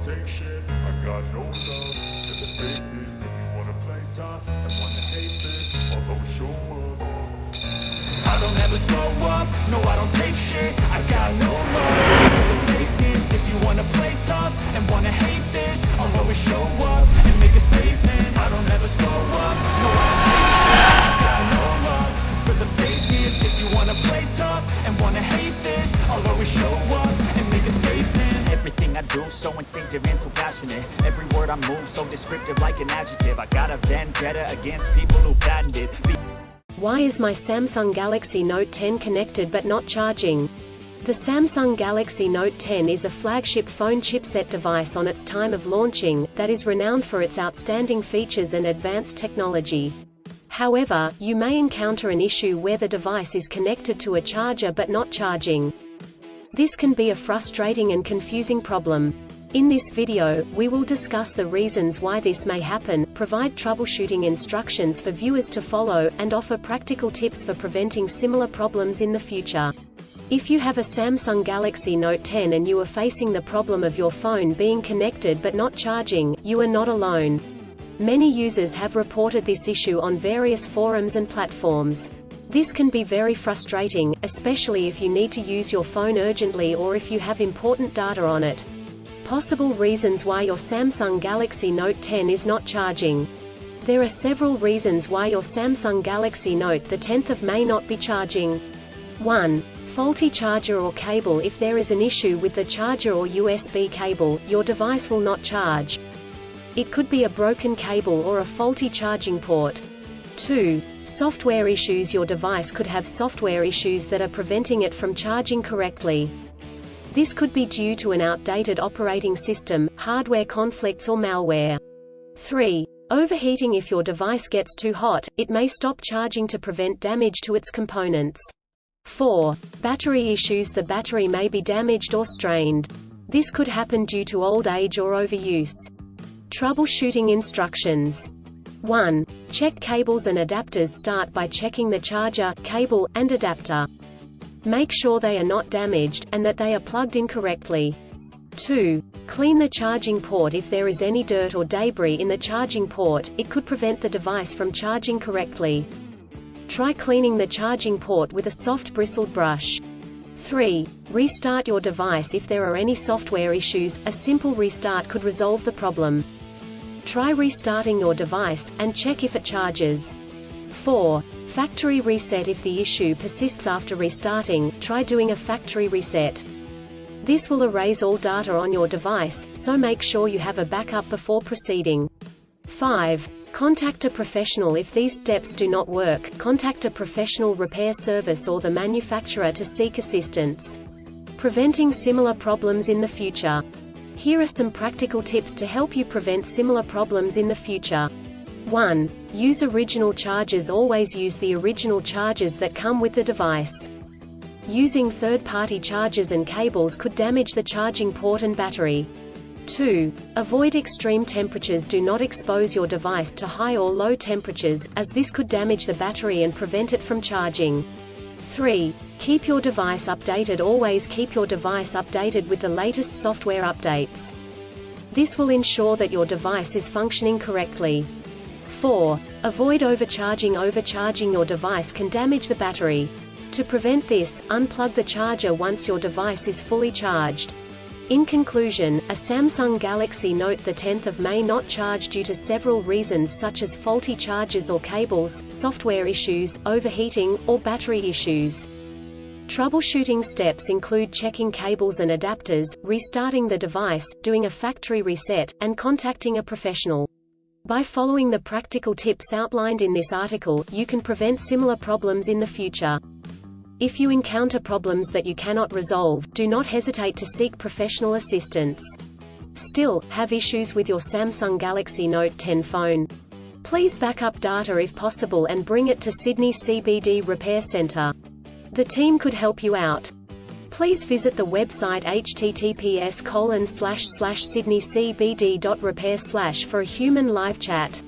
take shit. I got no love for the fakeness. If you wanna play tough and wanna hate this, I'll always show up. I don't ever slow up, no I don't take shit. I got no love for the fakeness. If you wanna play tough and wanna hate this, I'll always show up and make a statement. I don't ever slow up, no I don't take shit. I got no love for the fakeness. If you wanna play tough and wanna hate this, I'll always show up and make a statement. Everything I do so instinctive and so passionate. Every word I move so descriptive like an adjective. I got a vendetta against people who patented. Why is my Samsung Galaxy Note 10 connected but not charging? The Samsung Galaxy Note 10 is a flagship phone chipset device on its time of launching, that is renowned for its outstanding features and advanced technology. However, you may encounter an issue where the device is connected to a charger but not charging. This can be a frustrating and confusing problem. In this video, we will discuss the reasons why this may happen, provide troubleshooting instructions for viewers to follow, and offer practical tips for preventing similar problems in the future. If you have a Samsung Galaxy Note 10 and you are facing the problem of your phone being connected but not charging, you are not alone. Many users have reported this issue on various forums and platforms. This can be very frustrating, especially if you need to use your phone urgently or if you have important data on it. Possible reasons why your Samsung Galaxy Note 10 is not charging. There are several reasons why your Samsung Galaxy Note the 10th of May not be charging. 1. Faulty charger or cable. If there is an issue with the charger or USB cable, your device will not charge. It could be a broken cable or a faulty charging port. 2. Software issues. Your device could have software issues that are preventing it from charging correctly. This could be due to an outdated operating system, hardware conflicts or malware. 3. Overheating. If your device gets too hot, it may stop charging to prevent damage to its components. 4. Battery issues. The battery may be damaged or strained. This could happen due to old age or overuse. Troubleshooting instructions. 1. Check cables and adapters. Start by checking the charger, cable, and adapter. Make sure they are not damaged, and that they are plugged in correctly. 2. Clean the charging port. If there is any dirt or debris in the charging port, it could prevent the device from charging correctly. Try cleaning the charging port with a soft bristled brush. 3. Restart your device. If there are any software issues, a simple restart could resolve the problem. Try restarting your device, and check if it charges. 4. Factory reset. If the issue persists after restarting, try doing a factory reset. This will erase all data on your device, so make sure you have a backup before proceeding. 5. Contact a professional. If these steps do not work, contact a professional repair service or the manufacturer to seek assistance. Preventing similar problems in the future. Here are some practical tips to help you prevent similar problems in the future. 1. Use original chargers. Always use the original chargers that come with the device. Using third-party chargers and cables could damage the charging port and battery. 2. Avoid extreme temperatures. Do not expose your device to high or low temperatures, as this could damage the battery and prevent it from charging. 3. Keep your device updated. Always keep your device updated with the latest software updates. This will ensure that your device is functioning correctly. 4. Avoid overcharging. Overcharging your device can damage the battery. To prevent this, unplug the charger once your device is fully charged. In conclusion, a Samsung Galaxy Note the 10th of May not charge due to several reasons such as faulty chargers or cables, software issues, overheating, or battery issues. Troubleshooting steps include checking cables and adapters, restarting the device, doing a factory reset, and contacting a professional. By following the practical tips outlined in this article, you can prevent similar problems in the future. If you encounter problems that you cannot resolve, do not hesitate to seek professional assistance. Still, have issues with your Samsung Galaxy Note 10 phone? Please back up data if possible and bring it to Sydney CBD Repair Centre. The team could help you out. Please visit the website https://sydneycbd.repair/ for a human live chat.